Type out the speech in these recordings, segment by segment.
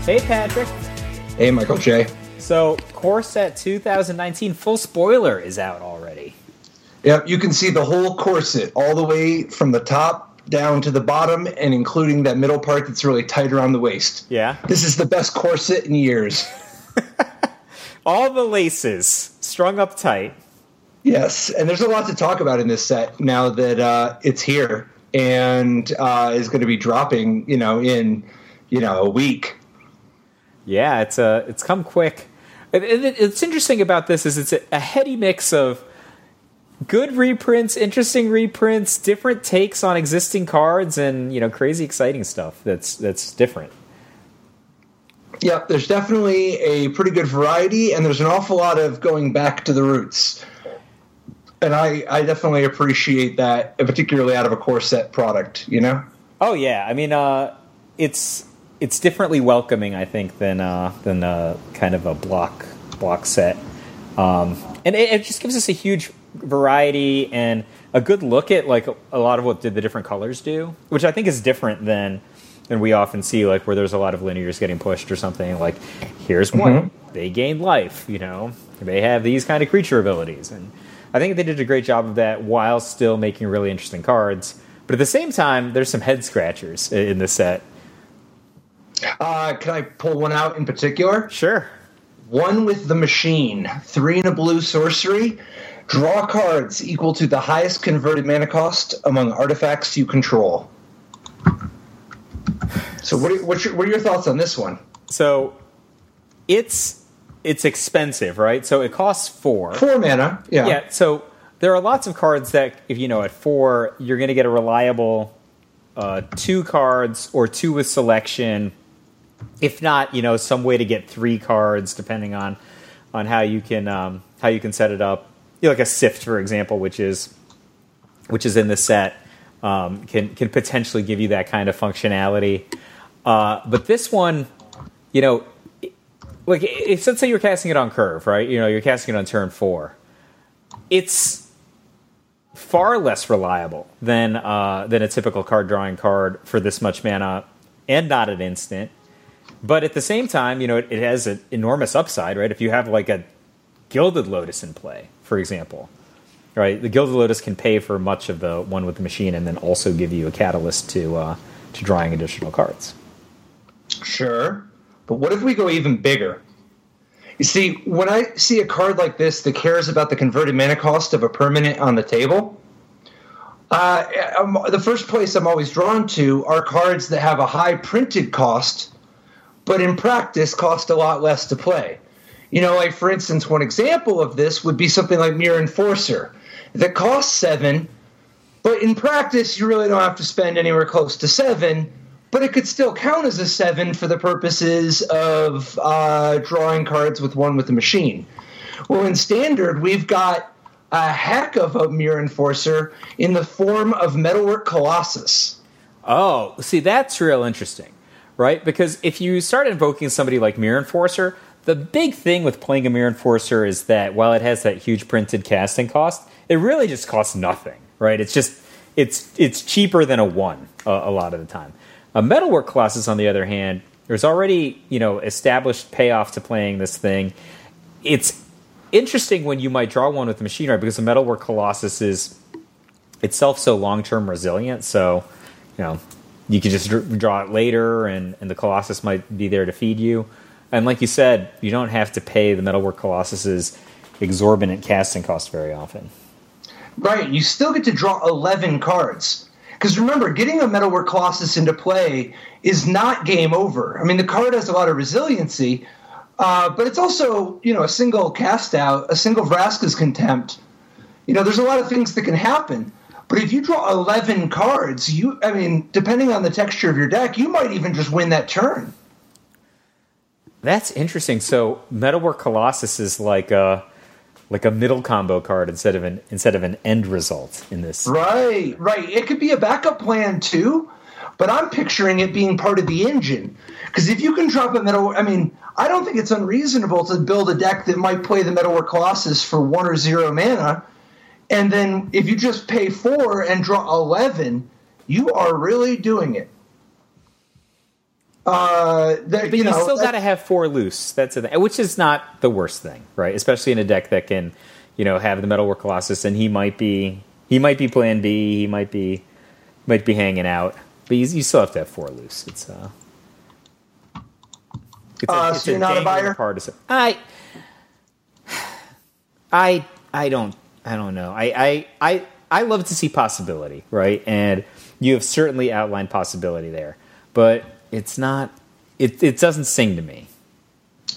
Hey, Patrick. Hey, Michael J. So, Core Set 2019 full spoiler is out already. Yep, you can see the whole corset all the way from the top down to the bottom, and including that middle part that's really tight around the waist. Yeah. This is the best corset in years. All the laces strung up tight. Yes, and there's a lot to talk about in this set now that it's here and is going to be dropping, in a week. Yeah, it's come quick. It's interesting about this is it's a heady mix of good reprints, interesting reprints, different takes on existing cards, and crazy exciting stuff that's different. Yep, there's definitely a pretty good variety, and there's an awful lot of going back to the roots. And I definitely appreciate that, particularly out of a core set product, Oh yeah, I mean, it's differently welcoming, I think, than kind of a block set, and it just gives us a huge variety and a good look at like a lot of what did the different colors do, which I think is different than we often see, like where there's a lot of linears getting pushed or something. Like here's one, they gain life, they have these kind of creature abilities, and I think they did a great job of that while still making really interesting cards. But at the same time, there's some head scratchers in this set. Can I pull one out in particular? Sure. One with the machine. 3 and a blue sorcery. Draw cards equal to the highest converted mana cost among artifacts you control. So what are your thoughts on this one? So it's expensive, right? So it costs 4. 4 mana, yeah. Yeah, so there are lots of cards that, if at 4, you're going to get a reliable 2 cards or 2 with selection. If not, some way to get 3 cards, depending on how you can set it up. Like a Sift, for example, which is in the set, can potentially give you that kind of functionality. But this one, like let's say you're casting it on curve, right? You're casting it on turn 4. It's far less reliable than a typical card drawing card for this much mana, and not an instant. But at the same time, it has an enormous upside, right? If you have like a Gilded Lotus in play, for example, right? The Gilded Lotus can pay for much of the one with the machine, and then also give you a catalyst to drawing additional cards. Sure, but what if we go even bigger? You see, when I see a card like this that cares about the converted mana cost of a permanent on the table, the first place I'm always drawn to are cards that have a high printed cost, but in practice cost a lot less to play. Like for instance, one example of this would be something like Mirror Enforcer that costs 7, but in practice you really don't have to spend anywhere close to 7, but it could still count as a 7 for the purposes of drawing cards with one with the machine. Well, in Standard, we've got a heck of a Mirror Enforcer in the form of Metalwork Colossus. Oh, see, that's real interesting, right? Because if you start invoking somebody like Mirror Enforcer, the big thing with playing a Mirror Enforcer is that while it has that huge printed casting cost, it really just costs nothing, right? It's cheaper than a 1 a lot of the time. A Metalwork Colossus, on the other hand, there's already established payoff to playing this thing. It's interesting when you might draw one with the machine, right? Because the Metalwork Colossus is itself so long-term resilient, so you can just draw it later, and the Colossus might be there to feed you. And like you said, you don't have to pay the Metalwork Colossus's exorbitant casting cost very often. Right, you still get to draw 11 cards. Because remember, getting a Metalwork Colossus into play is not game over. I mean, the card has a lot of resiliency, but it's also, a single cast out, a single Vraska's Contempt. There's a lot of things that can happen. But if you draw 11 cards, depending on the texture of your deck, you might even just win that turn. That's interesting. So Metalwork Colossus is like a middle combo card instead of an end result in this. Right. It could be a backup plan too, but I'm picturing it being part of the engine. Because if you can drop a I don't think it's unreasonable to build a deck that might play the Metalwork Colossus for 1 or 0 mana, and then if you just pay 4 and draw 11, you are really doing it. But you still got to have 4 loose. That's a thing, which is not the worst thing, right? Especially in a deck that can, have the Metalwork Colossus, and he might be Plan B. He might be hanging out, but you still have to have 4 loose. It's so you're not a buyer? I don't know. I love to see possibility, right? And you have certainly outlined possibility there, but it's not. It doesn't sing to me.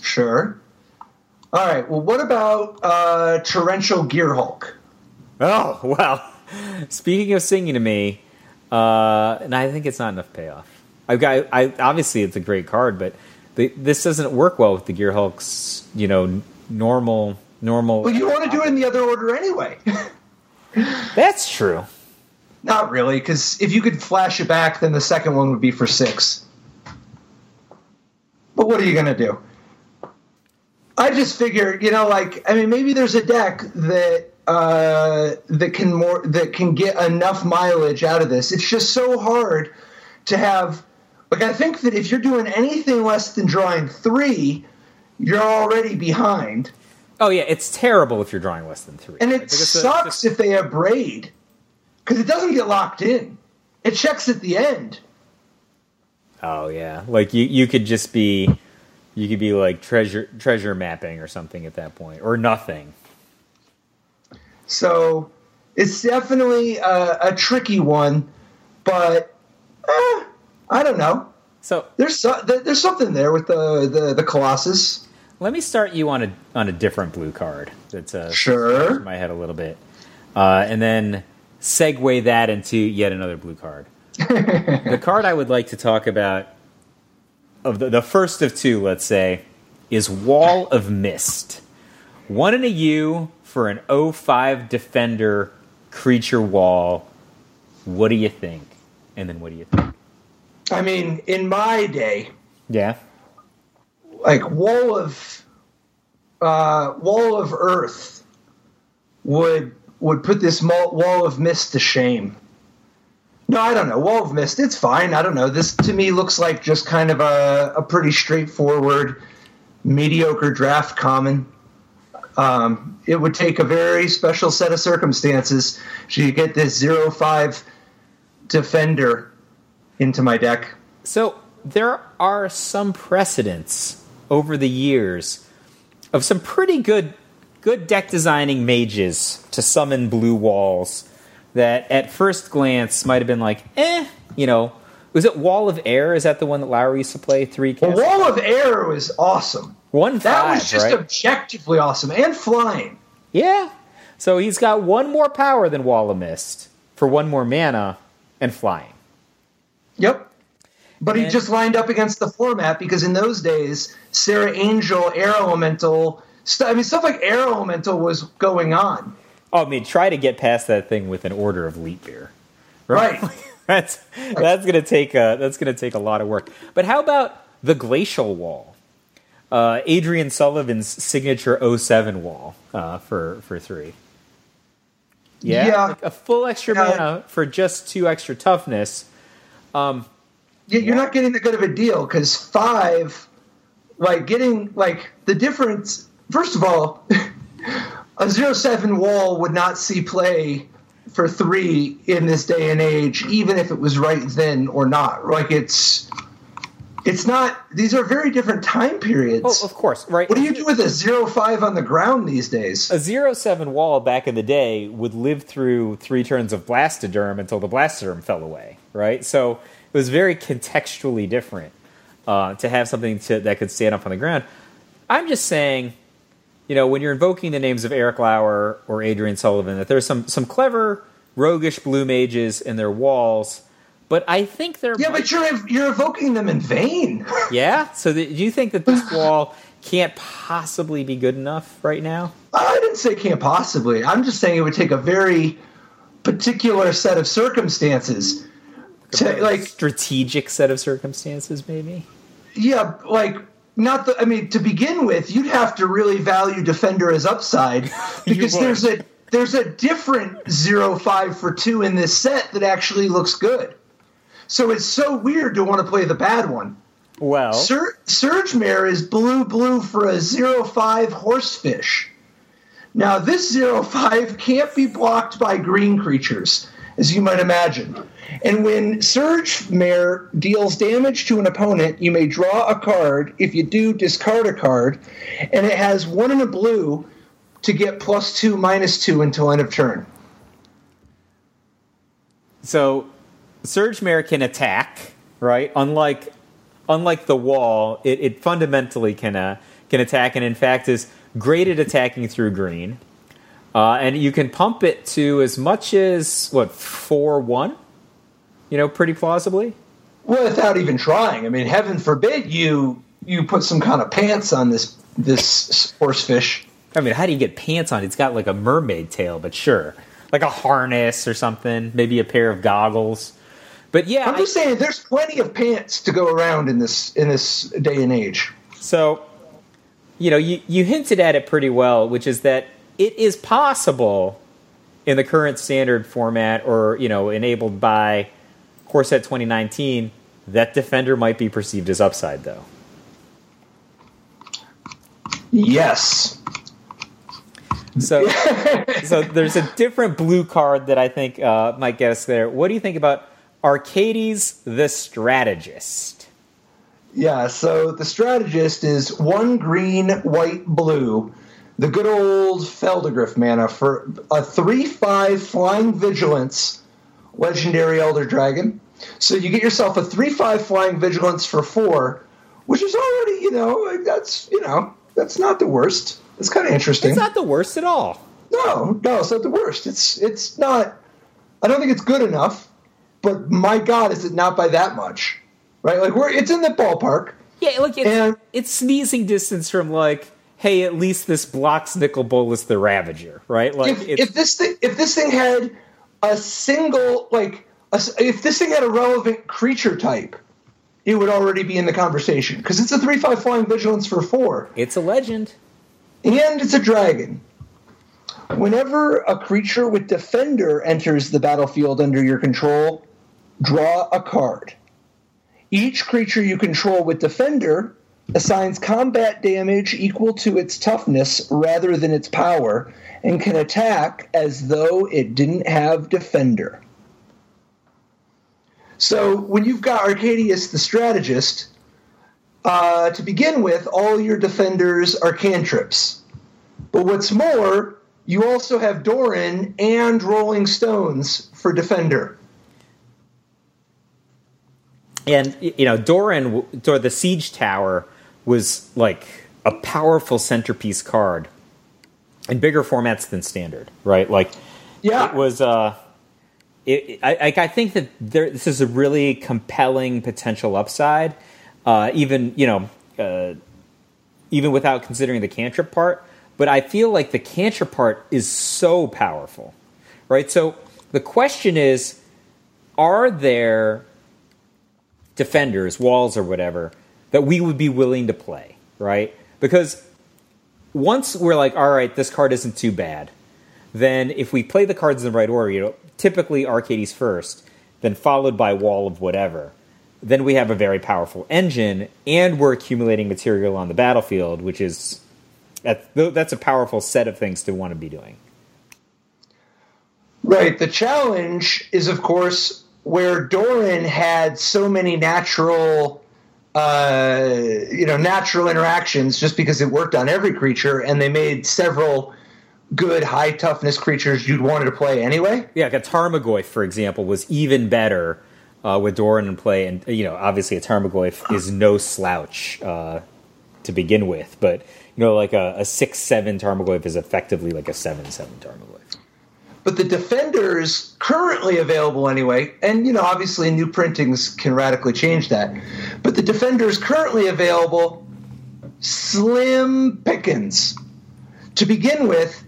Sure. All right. Well, what about Torrential Gearhulk? Oh well. Speaking of singing to me, and I think it's not enough payoff. I obviously it's a great card, but this doesn't work well with the Gearhulk's normal. Well, you want to do it in the other order anyway. That's true. Not really, because if you could flash it back, then the second one would be for 6. But what are you going to do? I just figure, maybe there's a deck that can get enough mileage out of this. It's just so hard to have. I think that if you're doing anything less than drawing 3, you're already behind. Oh yeah, it's terrible if you're drawing less than 3. And it sucks if they have Braid, because it doesn't get locked in. It checks at the end. Oh yeah, you could just be, like treasure mapping or something at that point, or nothing. So it's definitely a tricky one, but I don't know. So there's something there with the Colossus. Let me start you on a different blue card. That's sure. In my head a little bit, and then segue that into yet another blue card. The card I would like to talk about, of the first of 2, let's say, is Wall of Mist. 1 and a U for an 0/5 defender creature wall. What do you think? And then what do you think? I mean, in my day, yeah, Wall of Earth would put this Wall of Mist to shame. No, I don't know. Wall of Mist, it's fine. I don't know. This to me looks like just kind of a pretty straightforward, mediocre draft common. It would take a very special set of circumstances to get this 0/5 defender into my deck. So there are some precedents over the years of some pretty good deck designing mages to summon blue walls that at first glance might have been like, was it Wall of Air? Is that the one that Lowry used to play? 3 cast? Well, Wall of Air was awesome. 1/5, that was just right? Objectively awesome, and flying. Yeah. So he's got 1 more power than Wall of Mist for 1 more mana and flying. Yep. But he just lined up against the format because in those days, Sarah Angel, Air Elemental, stuff like Air Elemental was going on. Oh, try to get past that thing with an order of Leap Beer. Right. that's gonna take a lot of work. But how about the Glacial Wall? Adrian Sullivan's signature 07 wall for 3. Yeah. A full extra mana for just 2 extra toughness. You're not getting that good of a deal because 5, getting the difference. First of all, a 0/7 wall would not see play for 3 in this day and age, even if it was right then or not. It's not. These are very different time periods. Oh, of course, right. What do you do with a 0/5 on the ground these days? A 0/7 wall back in the day would live through 3 turns of Blastoderm until the Blastoderm fell away, right? So it was very contextually different to have something that could stand up on the ground. I'm just saying, when you're invoking the names of Eric Lauer or Adrian Sullivan, that there's some clever, roguish blue mages in their walls. But I think they're... Yeah, but you're evoking them in vain. Yeah? So do you think that this wall can't possibly be good enough right now? I didn't say can't possibly. I'm just saying it would take a very particular set of circumstances. Strategic set of circumstances, maybe? Yeah, to begin with, you'd have to really value Defender as upside because there's a different 0/5 for 2 in this set that actually looks good. So it's so weird to want to play the bad one. Well, Surge Mare is blue for a 0/5 Horsefish. Now, this 0/5 can't be blocked by green creatures, as you might imagine. And when Surge Mare deals damage to an opponent, you may draw a card. If you do, discard a card. And it has 1 and a blue to get +2/-2 until end of turn. So, Surge Mare can attack, right? Unlike the wall, it fundamentally can attack, and in fact is great at attacking through green. And you can pump it to as much as 4/1? Pretty plausibly. Well, without even trying. I mean, heaven forbid you put some kind of pants on this horsefish. I mean, how do you get pants on? It's got like a mermaid tail, but sure, like a harness or something, maybe a pair of goggles. But yeah, I'm just saying, there's plenty of pants to go around in this day and age. So, you hinted at it pretty well, which is that it is possible in the current standard format, or enabled by Core Set 2019, that Defender might be perceived as upside, though. Yes. So there's a different blue card that I think might get us there. What do you think about Arcades the Strategist? Yeah, so the Strategist is 1 green, white, blue. The good old Feldegriff mana for a 3/5 Flying Vigilance Legendary Elder Dragon. So you get yourself a 3/5 Flying Vigilance for 4, which is already, that's not the worst. It's kind of interesting. It's not the worst at all. No, it's not the worst. It's not. I don't think it's good enough, but my God, is it not by that much, right? Like it's in the ballpark. Yeah, look, it's sneezing distance from hey, at least this blocks Nicol Bolas the Ravager, right? If this thing had a single if this thing had a relevant creature type, it would already be in the conversation because it's a 3/5 Flying Vigilance for 4. It's a legend. And it's a dragon. Whenever a creature with Defender enters the battlefield under your control, draw a card. Each creature you control with Defender assigns combat damage equal to its toughness rather than its power, and can attack as though it didn't have Defender. So when you've got Arcadius the Strategist, to begin with, all your defenders are cantrips. But what's more, you also have Doran and Rolling Stones for defender. And, Doran, or the Siege Tower, was like a powerful centerpiece card in bigger formats than standard, right? Yeah. It was... I think that this is a really compelling potential upside, even without considering the cantrip part. But I feel like the cantrip part is so powerful, right? So the question is, are there defenders, walls or whatever, that we would be willing to play, right? Because once we're like, all right, this card isn't too bad, then if we play the cards in the right order, typically Arcades first, then followed by Wall of whatever, then we have a very powerful engine, and we're accumulating material on the battlefield, which is that's a powerful set of things to want to be doing. Right. The challenge is, of course, where Doran had so many natural interactions just because it worked on every creature, and they made several good high toughness creatures you'd wanted to play anyway. Yeah, like a Tarmogoyf, for example, was even better with Doran in play, and obviously a Tarmogoyf is no slouch to begin with, but like a 6/7 Tarmogoyf is effectively like a 7/7 Tarmogoyf. But the defenders currently available anyway, and obviously new printings can radically change that. But the defenders currently available, slim pickings. To begin with,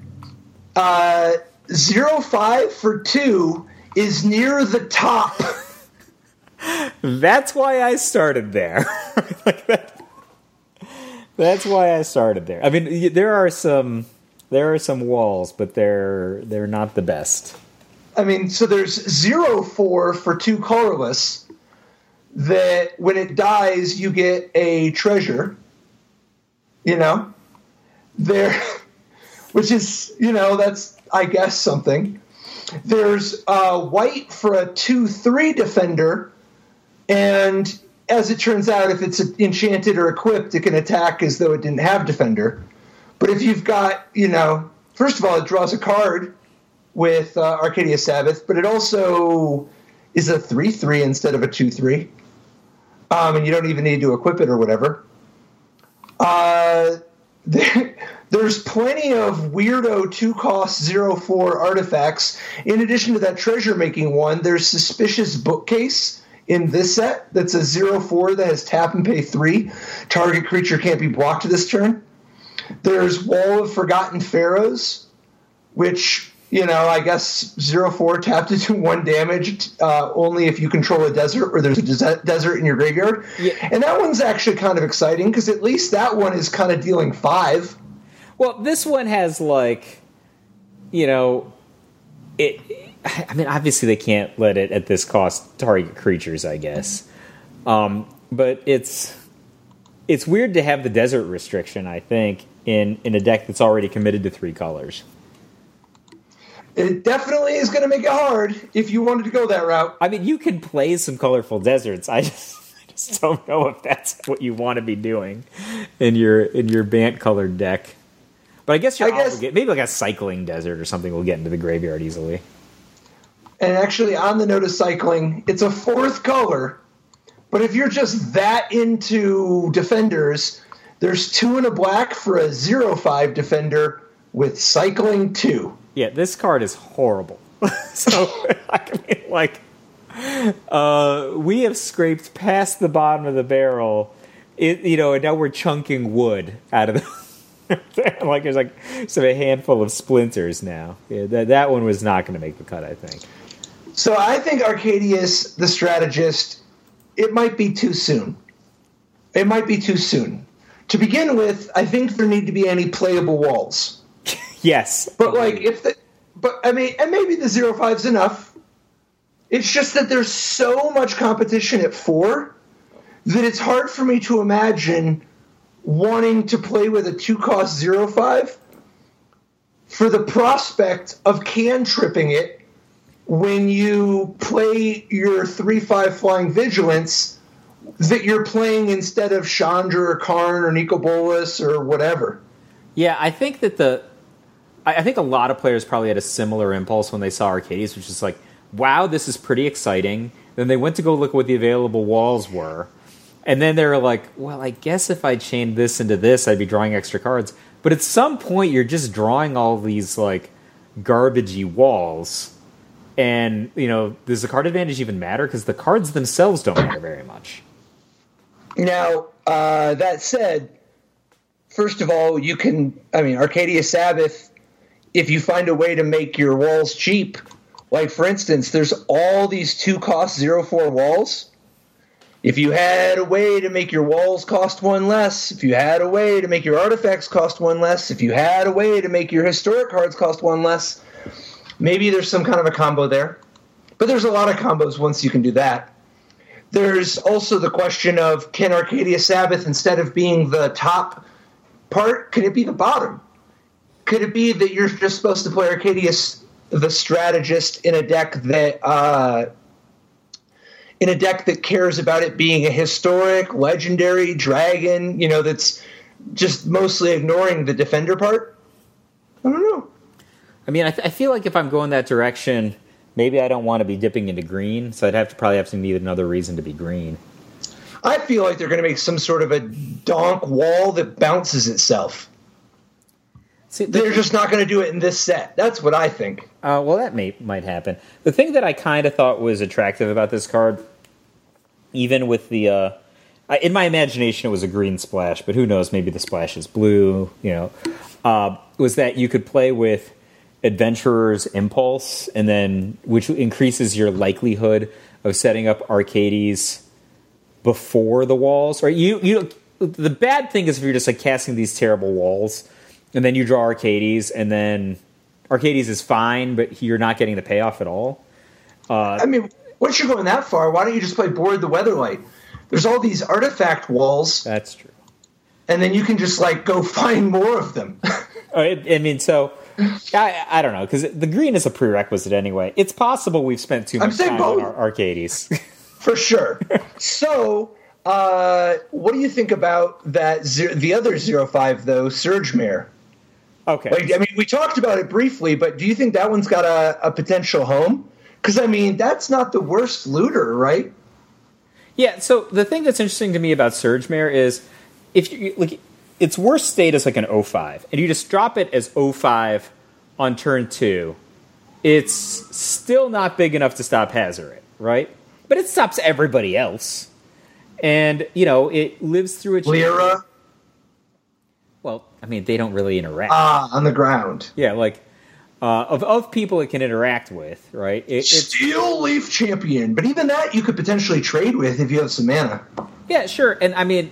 0/5 for 2 is near the top. That's why I started there. That's why I started there. I mean, there are some walls, but they're not the best. I mean, so there's 0/4 for 2 colorless. that when it dies, you get a treasure. You know, there, which is, you know, that's, I guess, something. There's white for a 2/3 defender, and as it turns out, if it's enchanted or equipped, it can attack as though it didn't have defender. But if you've got, you know, first of all, it draws a card with Arcadia Sabbath, but it also is a 3/3 instead of a 2/3. And you don't even need to equip it or whatever. There's plenty of weirdo 2-cost 0/4 artifacts. In addition to that treasure-making one, there's Suspicious Bookcase in this set that's a 0/4 that has tap and pay 3. Target creature can't be blocked this turn. There's Wall of Forgotten Pharaohs, which, you know, I guess 0/4 tapped into 1 damage only if you control a desert or there's a desert in your graveyard. Yeah. And that one's actually kind of exciting because at least that one is kind of dealing 5. Well, this one has, like, you know, I mean, obviously they can't let it at this cost target creatures, I guess. But it's weird to have the desert restriction, I think, in a deck that's already committed to 3 colors. It definitely is going to make it hard if you wanted to go that route. I mean, you can play some colorful deserts. I just don't know if that's what you want to be doing in your Bant colored deck. But I guess maybe like a cycling desert or something will get into the graveyard easily. And actually, on the note of cycling, it's a 4th color. But if you're just that into defenders, there's 2 and a black for a 0/5 defender with cycling 2. Yeah, this card is horrible. So, I mean, like, we have scraped past the bottom of the barrel, you know, and now we're chunking wood out of the... like, there's like a handful of splinters now. Yeah, that one was not going to make the cut, I think. So I think Arcadius, the strategist, it might be too soon. It might be too soon. To begin with, I think there need to be any playable walls. Yes. But like I mean, and maybe the 0/5's enough. It's just that there's so much competition at 4 that it's hard for me to imagine wanting to play with a 2-cost 0/5 for the prospect of can-tripping it when you play your 3/5 Flying Vigilance that you're playing instead of Chandra or Karn or Nico Bolas or whatever. Yeah, I think that I think a lot of players probably had a similar impulse when they saw Arcadius, which is like, wow, this is pretty exciting. Then they went to go look at what the available walls were. And then they were like, well, I guess if I chained this into this, I'd be drawing extra cards. But at some point, you're just drawing all these, like, garbagey walls. And, you know, does the card advantage even matter? Because the cards themselves don't matter very much. Now, that said, first of all, Arcadia Sabbath, if you find a way to make your walls cheap, like, for instance, there's all these 2-cost 0/4 walls. If you had a way to make your walls cost 1 less, if you had a way to make your artifacts cost 1 less, if you had a way to make your historic cards cost 1 less, maybe there's some kind of a combo there. But there's a lot of combos once you can do that. There's also the question of, can Arcadia Sabbath, instead of being the top part, can it be the bottom? Could it be that you're just supposed to play Arcadius, the strategist, in a deck that cares about it being a historic, legendary dragon, you know, that's just mostly ignoring the defender part? I don't know. I mean, I feel like if I'm going that direction, maybe I don't want to be dipping into green, so I'd probably have to need another reason to be green. I feel like they're going to make some sort of a donk wall that bounces itself. See, they're just not going to do it in this set. That's what I think. Well, that might happen. The thing that I kind of thought was attractive about this card, even with the... in my imagination, it was a green splash, but who knows? Maybe the splash is blue, you know. Was that you could play with Adventurer's Impulse, and then which increases your likelihood of setting up Arcades before the walls. Right? You the bad thing is if you're just like casting these terrible walls, and then you draw Arcades, and then Arcades is fine, but you're not getting the payoff at all. once you're going that far, why don't you just play Board the Weatherlight? There's all these artifact walls. That's true. And then you can just like go find more of them. I mean, so I don't know, because the green is a prerequisite anyway. It's possible we've spent too much time on our Arcades. For sure. So, what do you think about that? The other 0/5 though, Surgemare. Okay. Like, I mean, we talked about it briefly, but do you think that one's got a potential home? Because I mean, that's not the worst looter, right? Yeah. So the thing that's interesting to me about Surgemare is if you like, its worst state is like an 0/5, and you just drop it as 0/5 on turn 2. It's still not big enough to stop Hazoret, right? But it stops everybody else. And, it lives through a... Lyra? Well, I mean, they don't really interact. On the ground. Yeah, like, of people it can interact with, right? Steel Leaf Champion. But even that you could potentially trade with if you have some mana. Yeah, sure. And, I mean,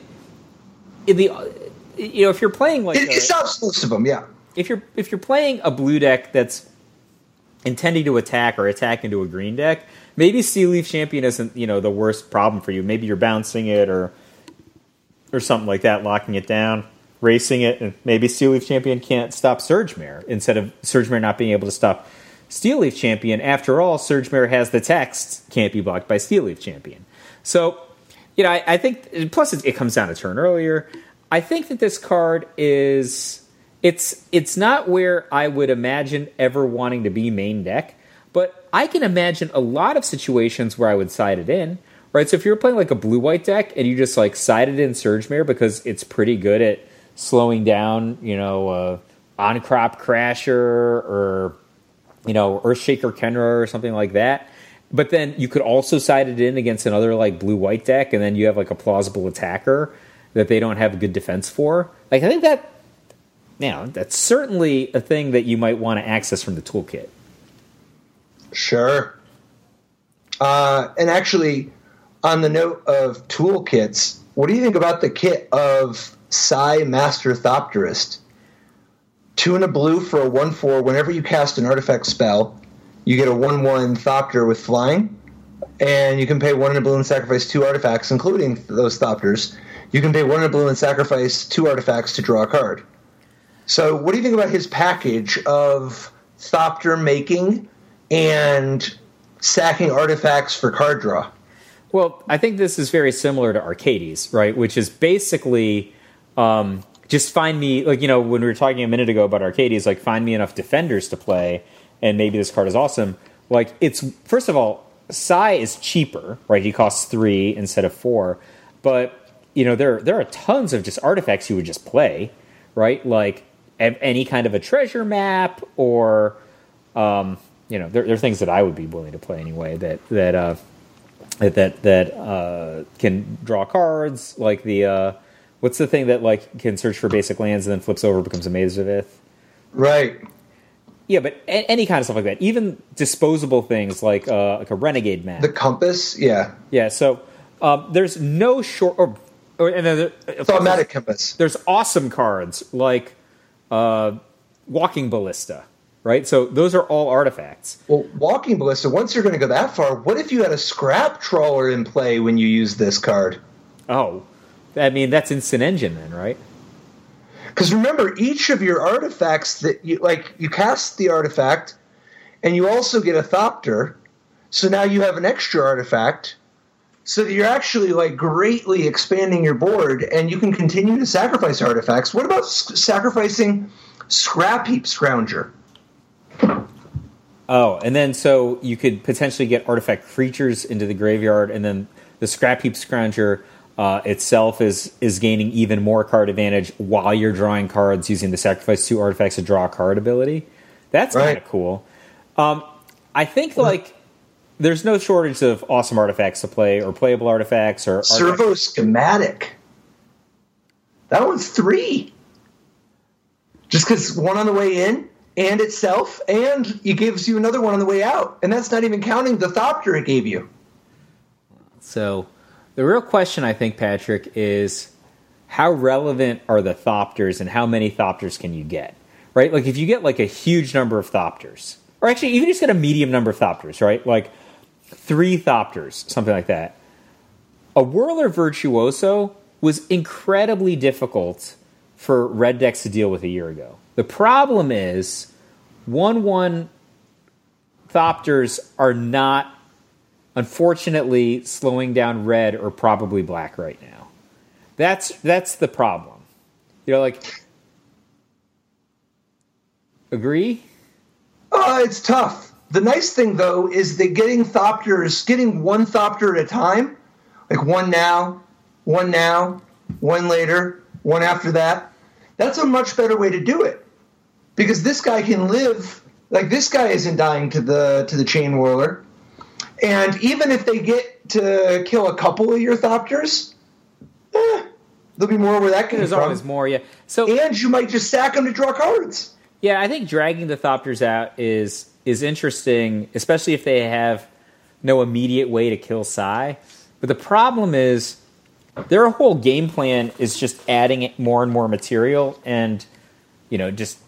if you're playing like... It stops most of them, yeah. If you're playing a blue deck that's intending to attack or attack into a green deck, maybe Steel Leaf Champion isn't, the worst problem for you. Maybe you're bouncing it or something like that, locking it down, racing it, and maybe Steel Leaf Champion can't stop Surgemare instead of Surgemare not being able to stop Steel Leaf Champion. After all, Surgemare has the text, can't be blocked by Steel Leaf Champion. So, I think, plus it comes down a turn earlier. I think that this card is... It's not where I would imagine ever wanting to be main deck, but I can imagine a lot of situations where I would side it in, right? So if you're playing like a blue-white deck and you just like side it in Surgemare because it's pretty good at slowing down, On-Crop Crasher or, Earthshaker Kenra or something like that. But then you could also side it in against another like blue-white deck, and then you have like a plausible attacker that they don't have a good defense for. Like, I think that... that's certainly a thing that you might want to access from the toolkit. Sure. And actually, on the note of toolkits, what do you think about the kit of Psy Master Thopterist? 2 and a blue for a 1/4. Whenever you cast an artifact spell, you get a 1/1 Thopter with flying, and you can pay 1 and a blue and sacrifice 2 artifacts, including those Thopters. You can pay 1 and a blue and sacrifice 2 artifacts to draw a card. So what do you think about his package of Thopter making and sacking artifacts for card draw? Well, I think this is very similar to Arcades, right? Which is basically just find me, like, when we were talking a minute ago about Arcades, like find me enough defenders to play, and maybe this card is awesome. Like, it's, first of all, Psy is cheaper, right? He costs 3 instead of 4. But, there are tons of just artifacts you would just play, right? Like, any kind of a treasure map, or there are things that I would be willing to play anyway that can draw cards, like the what's the thing that like can search for basic lands and then flips over, becomes a Maze of Ith. Right. Yeah, but any kind of stuff like that, even disposable things like a renegade map, the compass. Yeah. Yeah. So there's no short and then Thaumatic Compass. There's awesome cards like Walking Ballista, right? So those are all artifacts. Well, Walking Ballista, once you're going to go that far, what if you had a Scrap Trawler in play when you use this card? Oh, I mean, that's Instant Engine then, right? Because remember, each of your artifacts that you cast the artifact, and you also get a Thopter, so now you have an extra artifact, so that you're actually like greatly expanding your board, and you can continue to sacrifice artifacts. What about sacrificing Scrap Heap Scrounger? Oh, and then so you could potentially get artifact creatures into the graveyard, and then the Scrap Heap Scrounger itself is gaining even more card advantage while you're drawing cards using the sacrifice 2 artifacts to draw a card ability. That's kind of cool. I think there's no shortage of awesome artifacts to play, or playable artifacts, or Servo Schematic. That one's 3. Just because 1 on the way in, and itself, and it gives you another one on the way out. And that's not even counting the Thopter it gave you. So the real question, I think, Patrick, is how relevant are the Thopters, and how many Thopters can you get? Right? Like, if you get like a huge number of Thopters, or actually even just get a medium number of Thopters, right? Like 3 Thopters, something like that. A Whirler Virtuoso was incredibly difficult for red decks to deal with a year ago. The problem is 1/1 Thopters are not, unfortunately, slowing down red or probably black right now. That's the problem. Agree? It's tough. The nice thing, though, is that getting one Thopter at a time, like one now, one later, one after that, that's a much better way to do it. Because this guy can live, like this guy isn't dying to the Chain Whirler. And even if they get to kill a couple of your Thopters, there'll be more where that comes from. There's always more, yeah. And you might just sack them to draw cards. Yeah, I think dragging the Thopters out is interesting, especially if they have no immediate way to kill Sai. But the problem is their whole game plan is just adding more and more material and, just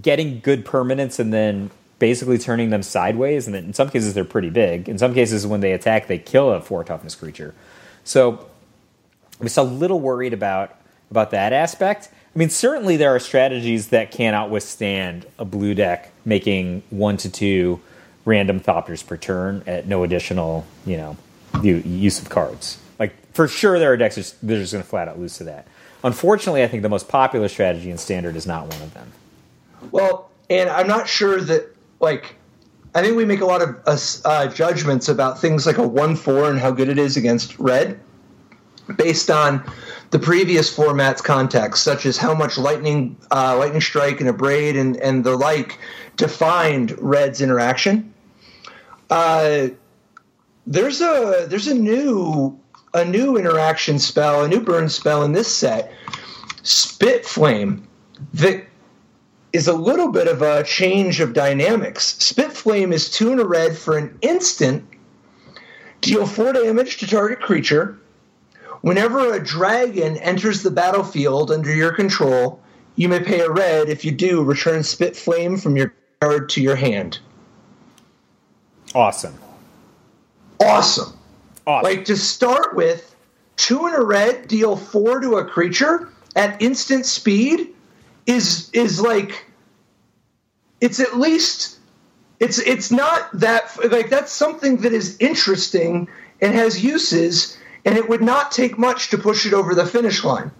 getting good permanents and then basically turning them sideways. And then in some cases, they're pretty big. In some cases, when they attack, they kill a 4 toughness creature. So I'm just a little worried about that aspect. I mean, certainly there are strategies that cannot withstand a blue deck making 1 to 2 random Thopters per turn at no additional, use of cards. Like, for sure there are decks that are just going to flat out lose to that. Unfortunately, I think the most popular strategy in Standard is not one of them. Well, and I'm not sure that, I think we make a lot of judgments about things like a 1/4 and how good it is against red based on the previous format's context, such as how much lightning strike and abrade and the like defined red's interaction. There's a new interaction spell, a new burn spell in this set, Spit Flame, that is a little bit of a change of dynamics. Spit Flame is 2 and a red for an instant, deal 4 damage to target creature. Whenever a dragon enters the battlefield under your control, you may pay a red. If you do, return Spit Flame from your card to your hand. Awesome. Like, to start with, 2 and a red, deal 4 to a creature at instant speed is like, it's at least, it's not that, like, that's something that is interesting and has uses, and it would not take much to push it over the finish line.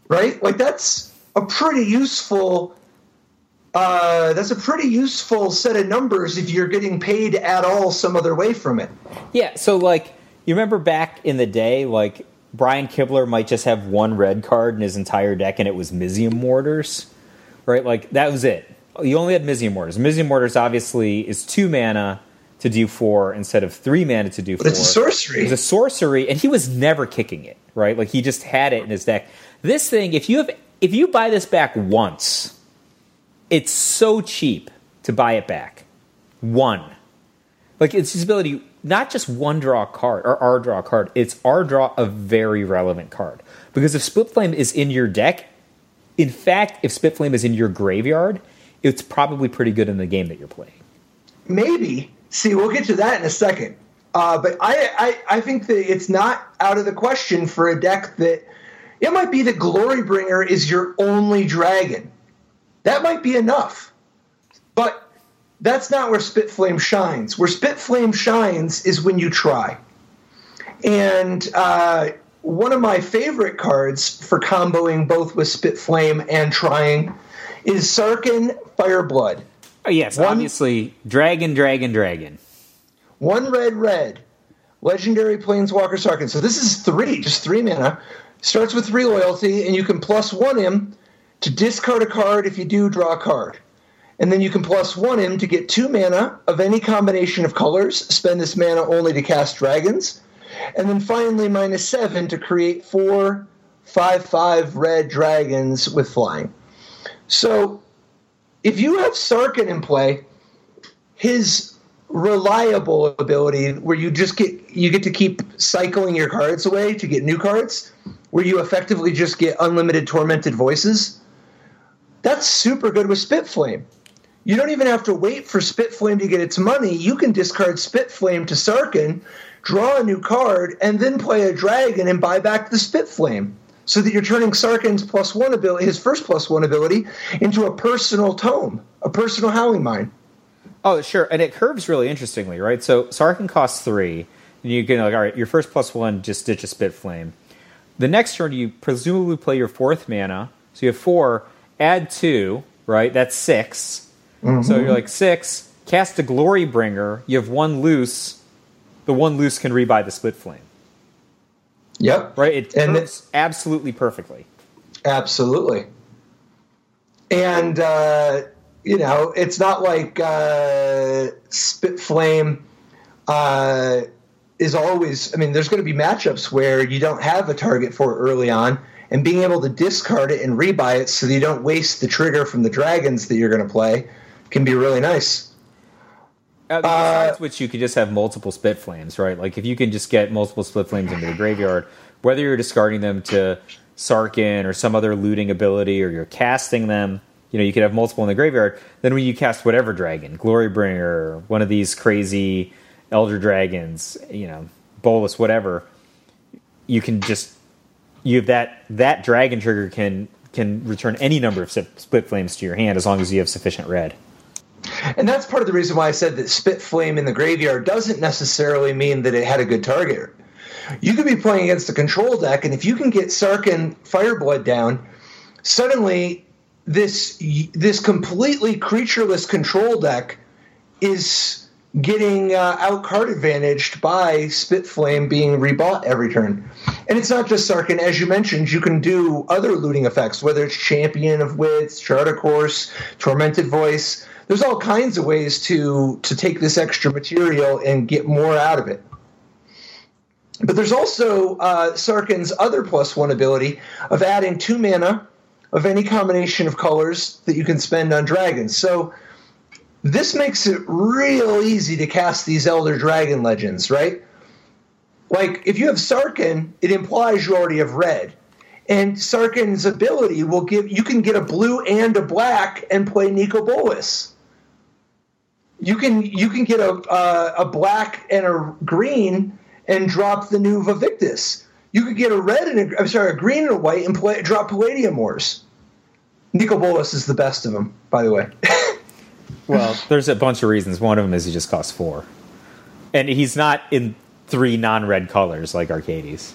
Right? Like, that's a pretty useful set of numbers if you're getting paid at all some other way from it. Yeah, so, you remember back in the day, Brian Kibler might just have 1 red card in his entire deck, and it was Mizium Mortars, right? That was it. You only had Mizium Mortars. Mizium Mortars, obviously, is 2 mana to do 4 instead of 3 mana to do 4. But it's a sorcery. It's a sorcery, and he was never kicking it, right? He just had it in his deck. This thing, if you buy this back once, it's so cheap to buy it back. 1. It's his ability, not just 1 draw a card, or R draw a card, it's R draw a very relevant card. Because if Split Flame is in your deck, in fact, if Spit Flame is in your graveyard, it's probably pretty good in the game that you're playing. Maybe. See, we'll get to that in a second. But I think that it's not out of the question for a deck that it might be that Glorybringer is your only dragon. That might be enough. But that's not where Spit Flame shines. Where Spit Flame shines is when you try. And one of my favorite cards for comboing both with Spit Flame and trying is Sarkhan Fireblood. Oh, yes, obviously, Dragon. 1 red. Legendary Planeswalker Sarkhan. So this is 3, just 3 mana. Starts with 3 loyalty, and you can +1 him to discard a card. If you do, draw a card. And then you can +1 him to get 2 mana of any combination of colors. Spend this mana only to cast dragons. And then finally -7 to create 4 5/5 red dragons with flying. So if you have Sarkhan in play, his reliable ability where you get to keep cycling your cards away to get new cards, where you effectively just get unlimited tormented voices, that's super good with Spit Flame. You don't even have to wait for Spitflame to get its money. You can discard Spitflame to Sarkhan, draw a new card, and then play a dragon and buy back the Spitflame, so that you're turning Sarkhan's +1 ability, his first +1 ability, into a personal tome, a personal Howling Mine. Oh, sure, and it curves really interestingly, right? So Sarkhan costs 3, and you can, like, all right, your first +1, just ditch a Spitflame. The next turn, you presumably play your 4th mana, so you have 4, add 2, right? That's 6. Mm-hmm. So you're like 6, cast a Glorybringer, you have 1 loose, the 1 loose can rebuy the Spitflame. Yep. Right? It curves absolutely perfectly. Absolutely. And, it's not like Spitflame is always... I mean, there's going to be matchups where you don't have a target for it early on, and being able to discard it and rebuy it so that you don't waste the trigger from the dragons that you're going to play can be really nice. Besides which, you could just have multiple Spitflames, right? Like, if you can just get multiple Spitflames into the graveyard, whether you're discarding them to Sarkhan or some other looting ability, or you're casting them, you could have multiple in the graveyard. Then when you cast whatever dragon, Glorybringer, one of these crazy Elder Dragons, Bolus, whatever, you can just... You have that dragon trigger can return any number of Spitflames to your hand as long as you have sufficient red. And that's part of the reason why I said that Spitflame in the graveyard doesn't necessarily mean that it had a good target. You could be playing against a control deck, and if you can get Sarkhan Fireblood down, suddenly this completely creatureless control deck is getting out-card advantaged by Spitflame being rebought every turn. And it's not just Sarkhan. As you mentioned, you can do other looting effects, whether it's Champion of Wits, Chart of Course, Tormented Voice. There's all kinds of ways to take this extra material and get more out of it. But there's also Sarkhan's other +1 ability of adding 2 mana of any combination of colors that you can spend on dragons. So this makes it real easy to cast these Elder Dragon Legends, right? Like, if you have Sarkhan, it implies you already have red. And Sarkhan's ability will give... You can get a blue and a black and play Nicol Bolas. You can get a black and a green and drop the new Vivictus. You could get a green and a white and drop Palladium Wars. Nicol Bolas is the best of them, by the way. Well, there's a bunch of reasons. One of them is he just costs 4. And he's not in 3 non-red colors like Arcades.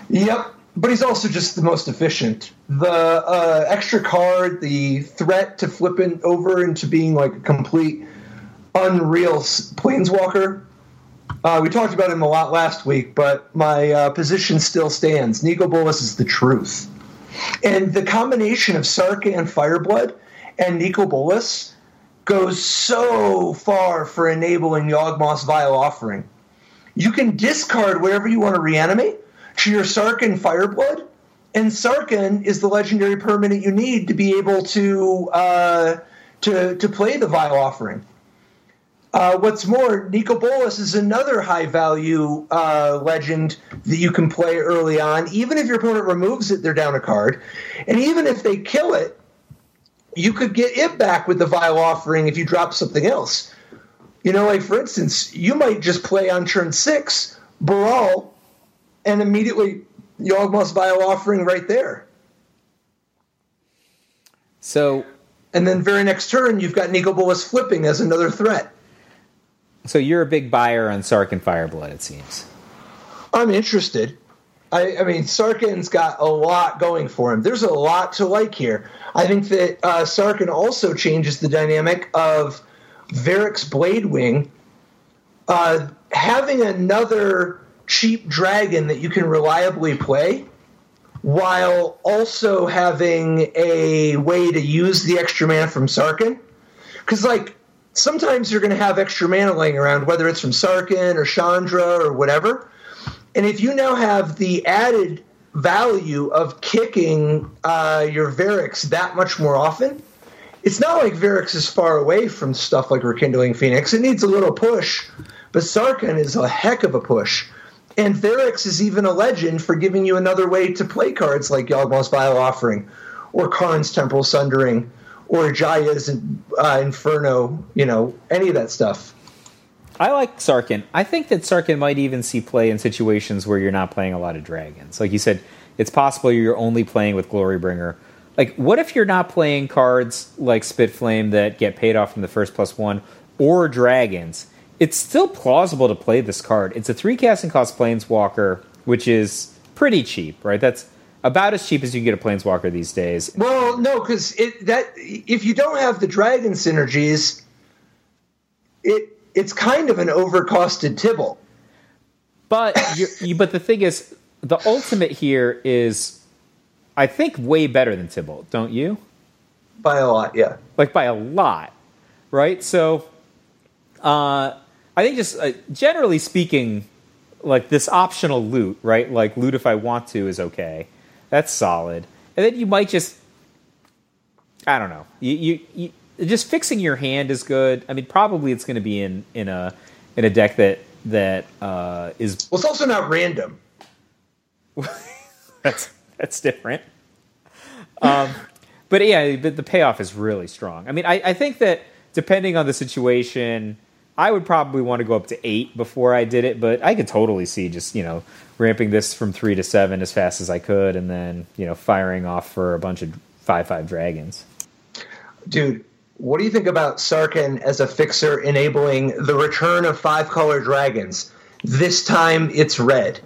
Yep, but he's also just the most efficient. The extra card, the threat to flipping over into being like a complete unreal Planeswalker. We talked about him a lot last week, but my position still stands. Nicol Bolas is the truth. And the combination of Sarkhan Fireblood and Nicol Bolas goes so far for enabling Yawgmoth's Vile Offering. You can discard whatever you want to reanimate to your Sarkhan Fireblood, and Sarkhan is the legendary permanent you need to be able to play the Vile Offering. What's more, Nicol Bolas is another high-value legend that you can play early on. Even if your opponent removes it, they're down a card. And even if they kill it, you could get it back with the Vile Offering if you drop something else. Like, for instance, you might just play on turn 6, Baral, and immediately Yawgmoth's Vile Offering right there. So, and then very next turn, you've got Nicol Bolas flipping as another threat. So you're a big buyer on Sarkhan Fireblood, it seems. I'm interested. I mean, Sarkhan's got a lot going for him. There's a lot to like here. I think that Sarkhan also changes the dynamic of Varric's Bladewing. Having another cheap dragon that you can reliably play, while also having a way to use the extra mana from Sarkhan. Because, like, sometimes you're going to have extra mana laying around, whether it's from Sarkhan or Chandra or whatever. And if you now have the added value of kicking your Varrix that much more often, it's not like Varrix is far away from stuff like Rekindling Phoenix. It needs a little push, but Sarkhan is a heck of a push. And Varrix is even a legend for giving you another way to play cards like Yawgmoth's Vile Offering or Karn's Temporal Sundering or Jaya's Inferno, any of that stuff. I like Sarkhan. I think that Sarkhan might even see play in situations where you're not playing a lot of dragons. Like you said, it's possible you're only playing with Glorybringer. Like, what if you're not playing cards like Spitflame that get paid off from the first +1 or dragons? It's still plausible to play this card. It's a 3 casting cost Planeswalker, which is pretty cheap, right? That's about as cheap as you can get a Planeswalker these days. Well, no, because if you don't have the dragon synergies, it's kind of an overcosted Tibble. But but the thing is, the ultimate here is, I think, way better than Tibble, don't you? By a lot, yeah. Like, by a lot, right? So, I think just generally speaking, like, this optional loot, right? Like, loot if I want to is okay. That's solid. And then you might just, I don't know. You just fixing your hand is good. I mean, probably it's going to be in a deck that is. Well, it's also not random. That's different. But yeah, the payoff is really strong. I mean, I think that depending on the situation, I would probably want to go up to 8 before I did it, but I could totally see just, ramping this from 3 to 7 as fast as I could, and then, firing off for a bunch of 5/5 dragons. Dude, what do you think about Sarkhan as a fixer enabling the return of 5-color dragons? This time it's red.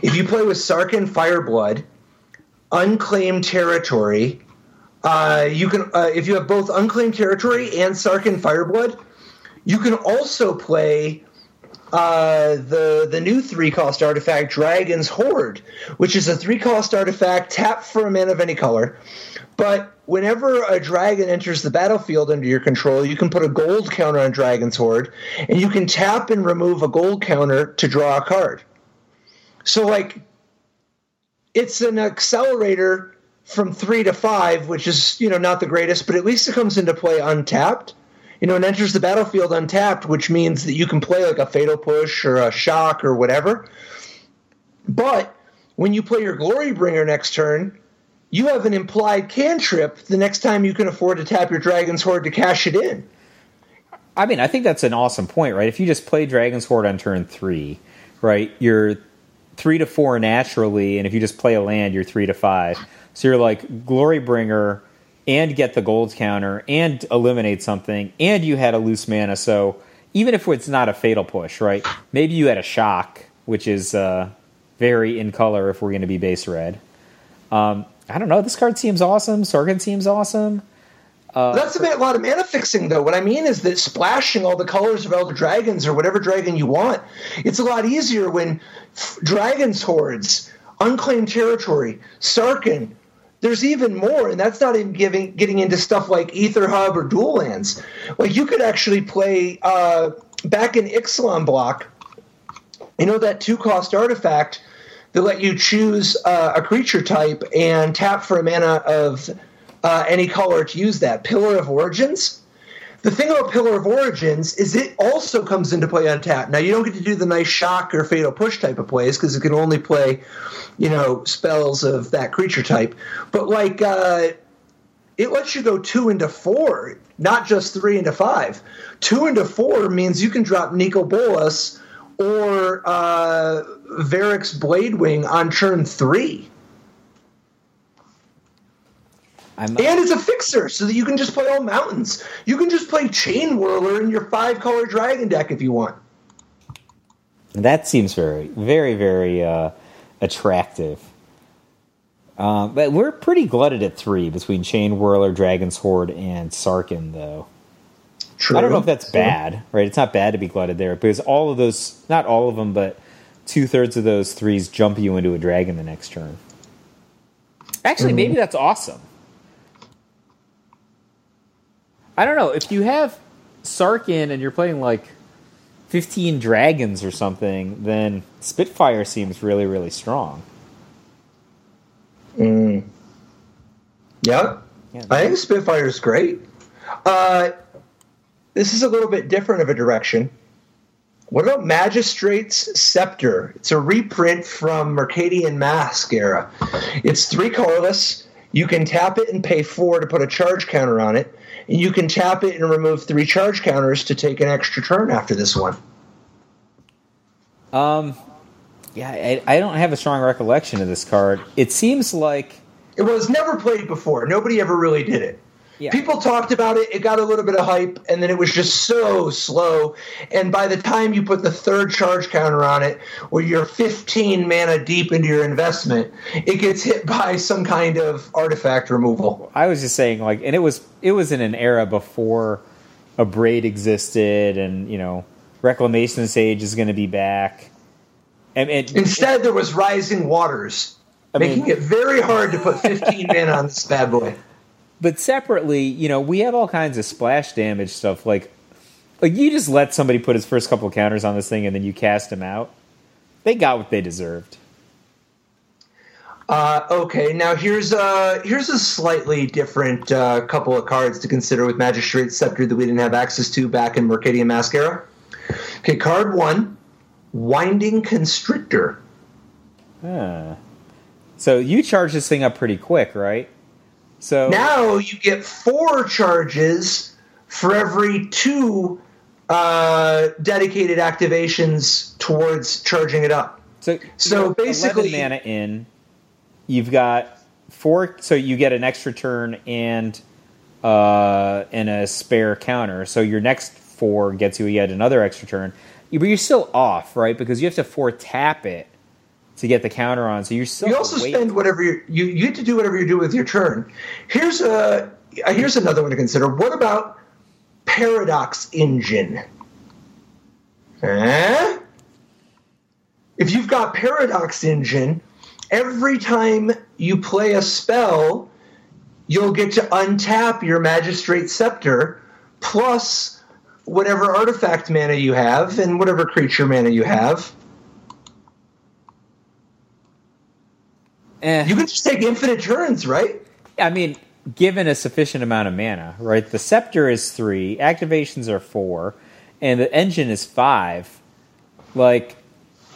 If you play with Sarkhan Fireblood, Unclaimed Territory, you can if you have both Unclaimed Territory and Sarkhan Fireblood, you can also play the new 3-cost artifact Dragon's Horde, which is a 3-cost artifact, tap for a mana of any color. But whenever a dragon enters the battlefield under your control, you can put a gold counter on Dragon's Horde, and you can tap and remove a gold counter to draw a card. So, like, it's an accelerator from 3 to 5, which is, not the greatest, but at least it comes into play untapped. And enters the battlefield untapped, which means that you can play like a Fatal Push or a Shock or whatever. But when you play your Glorybringer next turn, you have an implied cantrip the next time you can afford to tap your Dragon's Horde to cash it in. I mean, I think that's an awesome point, right? If you just play Dragon's Horde on turn 3, right, you're 3 to 4 naturally, and if you just play a land, you're 3 to 5. So you're like Glorybringer and get the gold counter and eliminate something, and you had a loose mana. So even if it's not a Fatal Push, right, maybe you had a Shock, which is very in color if we're going to be base red. I don't know. This card seems awesome. Sarkhan seems awesome. That's a lot of mana fixing, though. What I mean is that splashing all the colors of Elder Dragons or whatever dragon you want, it's a lot easier when Dragon's Hordes, Unclaimed Territory, Sarkhan. There's even more, and that's not even getting into stuff like Ether Hub or Dual Lands. Like, you could actually play back in Ixalan block, that 2-cost artifact that let you choose a creature type and tap for a mana of any color to use that. Pillar of Origins. The thing about Pillar of Origins is it also comes into play untapped. Now, you don't get to do the nice Shock or Fatal Push type of plays because it can only play, spells of that creature type. But, like, it lets you go 2 into 4, not just 3 into 5. 2 into 4 means you can drop Nico Bolas or Varric's Bladewing on turn 3. And it's a fixer, so that you can just play all mountains. You can just play Chain Whirler in your 5-color dragon deck if you want. That seems very, very, very attractive. But we're pretty glutted at 3 between Chain Whirler, Dragon's Horde, and Sarkhan, though. True. I don't know if that's bad, right? It's not bad to be glutted there, because all of those, not all of them, but 2/3 of those 3s jump you into a dragon the next turn. Actually, maybe that's awesome. I don't know. If you have Sarkhan and you're playing like 15 dragons or something, then Spitfire seems really, really strong. Yeah. I think Spitfire is great. This is a little bit different of a direction. What about Magistrate's Scepter? It's a reprint from Mercadian Mask era. It's 3 colorless. You can tap it and pay 4 to put a charge counter on it. You can tap it and remove 3 charge counters to take an extra turn after this one. Yeah, I don't have a strong recollection of this card. It seems like it was never played before. Nobody ever really did it. Yeah. People talked about it. It got a little bit of hype, and then it was just so slow. And by the time you put the 3rd charge counter on it, where you're 15 mana deep into your investment, it gets hit by some kind of artifact removal. I was just saying, like, and it was in an era before a Braid existed, and Reclamation Sage is going to be back. And instead, there was Rising Waters, making it very hard to put 15 mana on this bad boy. But separately, we have all kinds of splash damage stuff. Like you just let somebody put his first couple of counters on this thing and then you cast him out. They got what they deserved. Okay, now here's a slightly different couple of cards to consider with Magistrate Scepter that we didn't have access to back in Mercadian Mascara. Okay, card 1, Winding Constrictor. So you charge this thing up pretty quick, right? So now you get 4 charges for every 2 dedicated activations towards charging it up. So basically, 11 mana in, you've got 4. So you get an extra turn and a spare counter. So your next 4 gets you yet another extra turn. But you're still off, right? Because you have to 4-tap it to get the counter on. So you're still. You also spend whatever you get to do whatever you do with your turn. Here's another one to consider. What about Paradox Engine? If you've got Paradox Engine, every time you play a spell, you'll get to untap your Magistrate Scepter plus whatever artifact mana you have and whatever creature mana you have. You can just take infinite turns, right? I mean, given a sufficient amount of mana, right? The Scepter is 3, activations are 4, and the engine is 5. Like,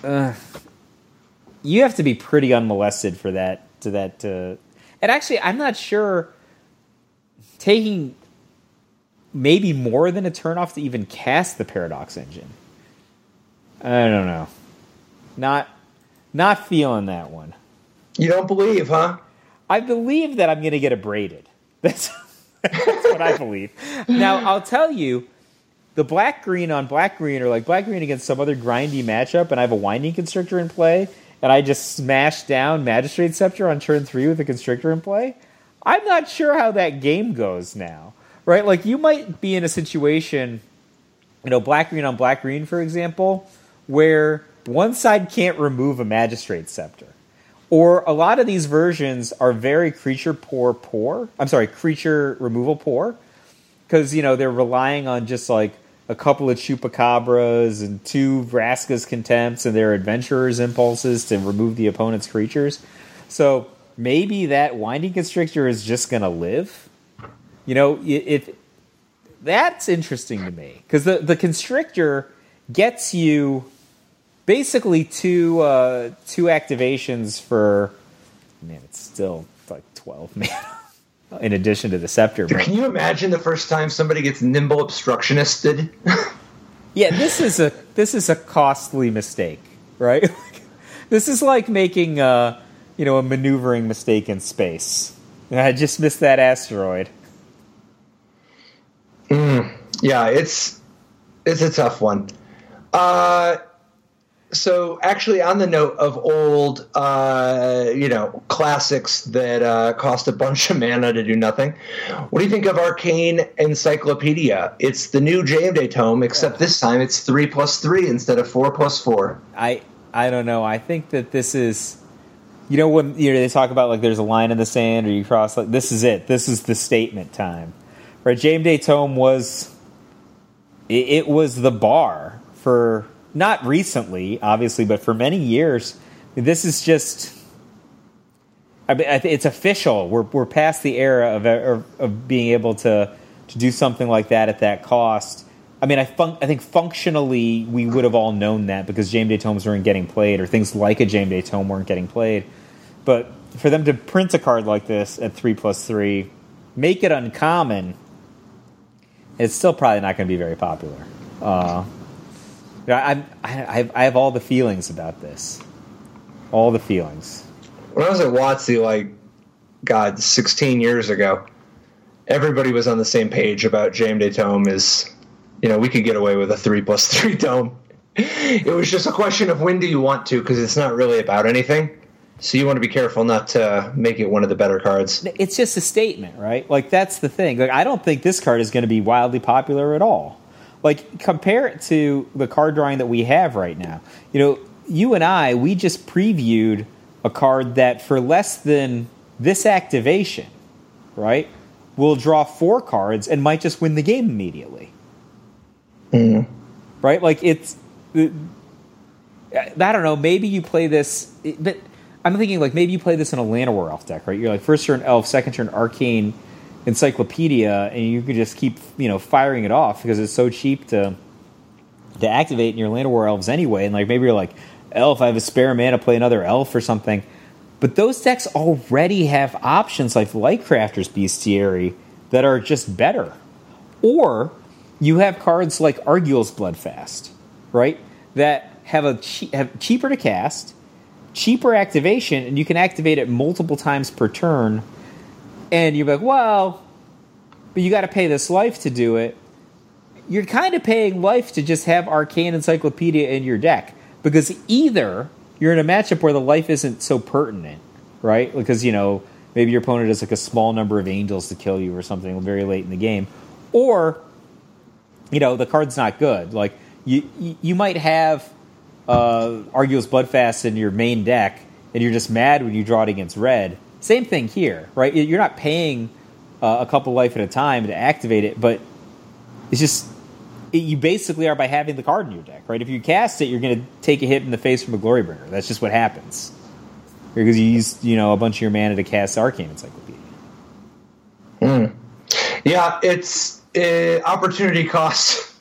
you have to be pretty unmolested for that. And actually, I'm not sure taking maybe more than a turn off to even cast the Paradox Engine. I don't know. Not feeling that one. You don't believe, huh? I believe that I'm going to get abraded. That's what I believe. Now, I'll tell you, the black-green on black-green, or like black-green against some other grindy matchup, and I have a Winding Constrictor in play, and I just smash down Magistrate Scepter on turn 3 with a Constrictor in play, I'm not sure how that game goes now. Right? Like, you might be in a situation, black-green on black-green, for example, where one side can't remove a Magistrate Scepter. Or a lot of these versions are very creature removal poor. Because, they're relying on just like a couple of Chupacabras and 2 Vraska's Contempts and their Adventurer's Impulses to remove the opponent's creatures. So maybe that Winding Constrictor is just going to live. That's interesting to me. Because the Constrictor gets you basically two activations for, it's still like 12 mana in addition to the Scepter. Dude, can you imagine the first time somebody gets Nimble Obstructionisted? Yeah, this is a costly mistake, right? This is like making a maneuvering mistake in space. I just missed that asteroid. Yeah, it's a tough one. So actually, on the note of old, classics that cost a bunch of mana to do nothing, what do you think of Arcane Encyclopedia? It's the new JMD tome, except this time it's 3+3 instead of 4+4. I don't know. I think that this is, when they talk about like there's a line in the sand or you cross, like this is it. This is the statement time, right? JMD tome was the bar for. Not recently, obviously, but for many years, this is just. I mean, it's official. We're past the era of being able to do something like that at that cost. I mean, I think functionally we would have all known that because JMD tomes weren't getting played, or things like a JMD tome weren't getting played. But for them to print a card like this at 3+3, make it uncommon, It's still probably not going to be very popular. I have all the feelings about this. All the feelings. When I was at WotC, 16 years ago, everybody was on the same page about James de Tome is, we could get away with a 3+3 tome. It was just a question of when do you want to, because it's not really about anything. So you want to be careful not to make it one of the better cards. It's just a statement, right? Like, that's the thing. Like, I don't think this card is going to be wildly popular at all. Like, compare it to the card drawing that we have right now. You and I, we just previewed a card that for less than this activation, right, will draw 4 cards and might just win the game immediately. Mm. Right? Like, I don't know, maybe you play this, but I'm thinking, like, maybe you play this in a Llanowar Elf deck, right? You're like, first turn Elf, second turn Arcane Encyclopedia, and you could just keep, firing it off because it's so cheap to activate in your Llanowar Elves anyway. And, like, maybe you're like, Elf, I have a spare mana, play another Elf or something. But those decks already have options like Lightcrafter's Bestiary that are just better. Or you have cards like Arguel's Bloodfast, right? That have cheaper to cast, cheaper activation, and you can activate it multiple times per turn. And you're like, well, but you got to pay this life to do it. You're kind of paying life to just have Arcane Encyclopedia in your deck. Because either you're in a matchup where the life isn't so pertinent, right? Because, maybe your opponent has like a small number of angels to kill you or something very late in the game. Or, the card's not good. Like, you might have Arguel's Bloodfast in your main deck, and you're just mad when you draw it against red. Same thing here, right? You're not paying a couple life at a time to activate it, but it's just... You basically are by having the card in your deck, right? If you cast it, you're going to take a hit in the face from a Glorybringer. That's just what happens. Because you use, a bunch of your mana to cast Arcane Encyclopedia. Yeah, it's... opportunity cost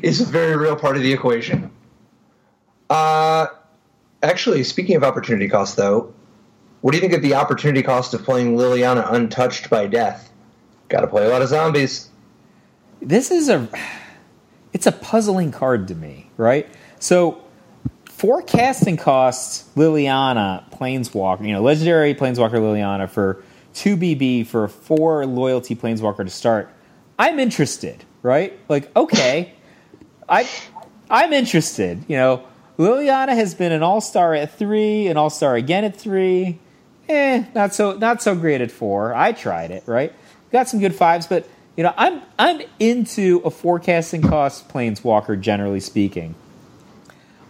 is a very real part of the equation. Actually, speaking of opportunity cost, though, what do you think of the opportunity cost of playing Liliana untouched by death? Got to play a lot of zombies. It's a puzzling card to me, right? So, for casting costs, Liliana, Planeswalker, legendary Planeswalker Liliana for 2 BB for 4 loyalty Planeswalker to start, I'm interested, right? Like, okay, I'm interested. Liliana has been an all-star at 3, an all-star again at 3. Not so great at 4. I tried it, right? Got some good 5s, but I'm into a forecasting cost Planeswalker, generally speaking.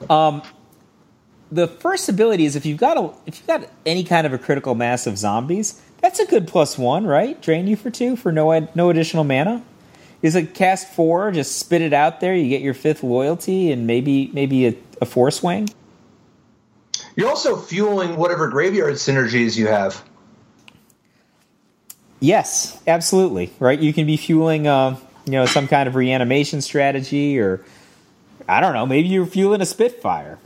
The first ability is if you've got any kind of a critical mass of zombies, that's a good +1, right? Drain you for 2 for no additional mana. Is it cast 4, just spit it out there, you get your 5th loyalty and maybe a 4 swing? You're also fueling whatever graveyard synergies you have. Yes, absolutely. Right, you can be fueling, some kind of reanimation strategy, or I don't know, maybe you're fueling a Spitfire.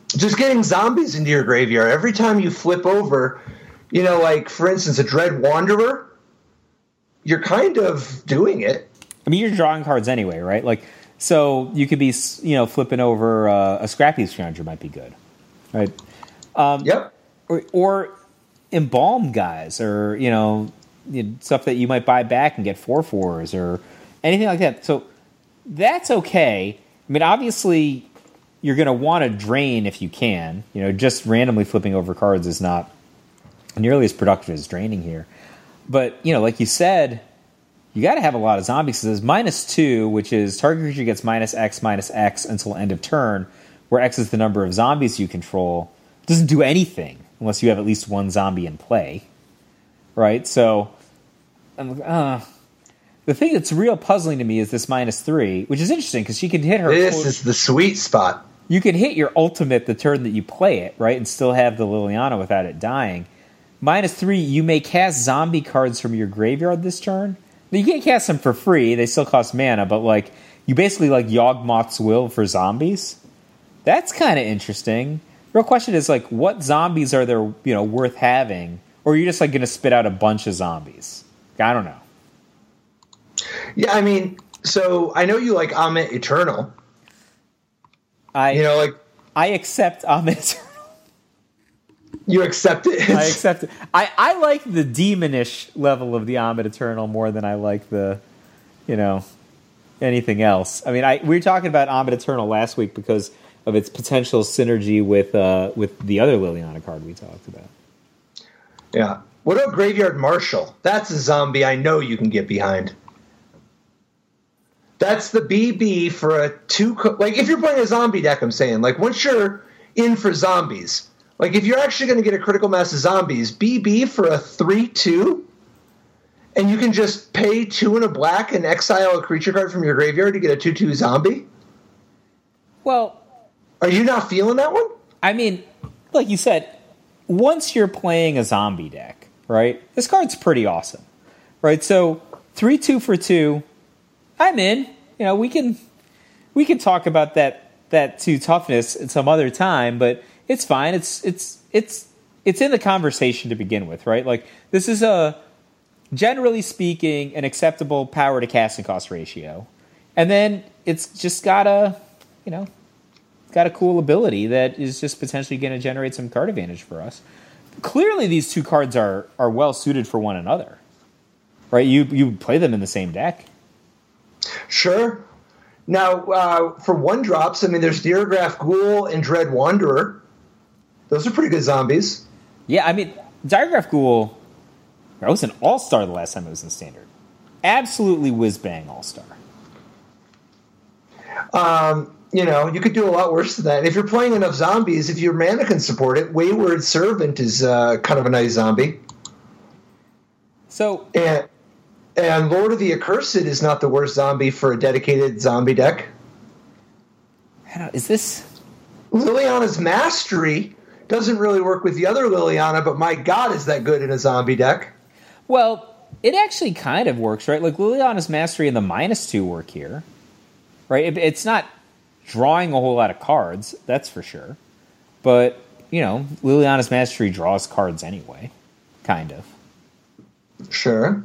Just getting zombies into your graveyard every time you flip over, like for instance, a Dread Wanderer. You're kind of doing it. I mean, you're drawing cards anyway, right? Like, so you could be, flipping over a Scrappy Scavenger might be good, right? Yep. Or embalm guys, or stuff that you might buy back and get 4/4s or anything like that. So that's okay. I mean, obviously, you're going to want to drain if you can. Just randomly flipping over cards is not nearly as productive as draining here. But, like you said, you got to have a lot of zombies. So there's -2, which is target creature gets -X until end of turn, where X is the number of zombies you control. It doesn't do anything unless you have at least 1 zombie in play. Right? So, the thing that's real puzzling to me is this -3, which is interesting because she can hit her... This is the sweet spot. You can hit your ultimate the turn that you play it, right? And still have the Liliana without it dying. -3, you may cast zombie cards from your graveyard this turn. You can't cast them for free. They still cost mana, but you basically Yawgmoth's Will for zombies. That's kind of interesting. Real question is what zombies are there, worth having? Or are you just going to spit out a bunch of zombies? I don't know. Yeah, I mean, So I know you like Amit Eternal. I accept Amit Eternal. You accept it? I accept it. I like the demonish level of the Amit Eternal more than I like the, anything else. I mean, we were talking about Amit Eternal last week because of its potential synergy with the other Liliana card we talked about. Yeah. What about Graveyard Marshal? That's a zombie I know you can get behind. That's the BB for a 2... Like, if you're playing a zombie deck, I'm saying. Like, once you're in for zombies. Like, if you're actually going to get a critical mass of zombies, BB for a 3/2, and you can just pay 2 and a black and exile a creature card from your graveyard to get a 2/2 zombie? Well... Are you not feeling that one? I mean, like you said, once you're playing a zombie deck, right, this card's pretty awesome, right? So 3/2 for 2, I'm in. We can talk about that 2 toughness at some other time, but it's fine. It's in the conversation to begin with, right? Like, this is generally speaking, an acceptable power to casting cost ratio, and then it's just got a cool ability that is just potentially going to generate some card advantage for us. Clearly, these 2 cards are well suited for one another, right? You play them in the same deck. Sure. Now, for 1-drops, I mean, there's Diregraph Ghoul and Dread Wanderer. Those are pretty good zombies. Yeah, I mean, Diregraph Ghoul, I was an all-star the last time it was in Standard. Absolutely whiz-bang all-star. You could do a lot worse than that. If you're playing enough zombies, if your mana can support it, Wayward Servant is kind of a nice zombie. So... And Lord of the Accursed is not the worst zombie for a dedicated zombie deck. Is this... Liliana's Mastery doesn't really work with the other Liliana, but my God, is that good in a zombie deck? Well, it actually kind of works, right? Like, Liliana's Mastery and the -2 work here, right? It's not drawing a whole lot of cards, that's for sure. But, Liliana's Mastery draws cards anyway, kind of. Sure.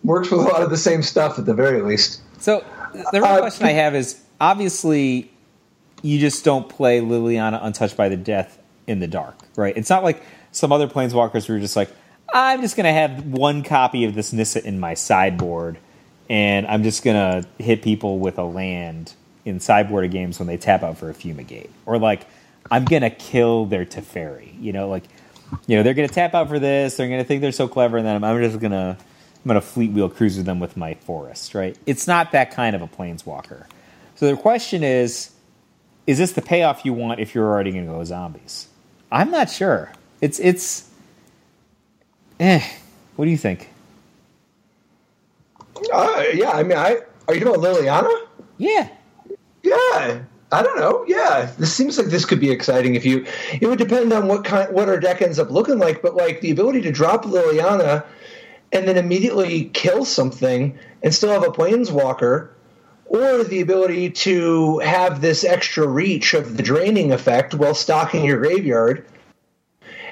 Works with a lot of the same stuff at the very least. So, the real question I have is, obviously, you just don't play Liliana Untouched by the Death in the dark, right? It's not like some other Planeswalkers who are just like, I'm just going to have 1 copy of this Nissa in my sideboard, and I'm just going to hit people with a land in sideboard games when they tap out for a Fumigate. Or, like, I'm going to kill their Teferi. They're going to tap out for this, they're going to think they're so clever, and then I'm just going to... I'm going to fleet wheel cruiser them with my forest, right? It's not that kind of a Planeswalker. So the question is this the payoff you want if you're already going to go zombies? I'm not sure. What do you think? Yeah, I mean, are you talking about Liliana? Yeah. Yeah. I don't know. Yeah, this seems like this could be exciting if you... It would depend on what our deck ends up looking like, but like the ability to drop Liliana and then immediately kill something and still have a Planeswalker, or the ability to have this extra reach of the draining effect while stocking your graveyard,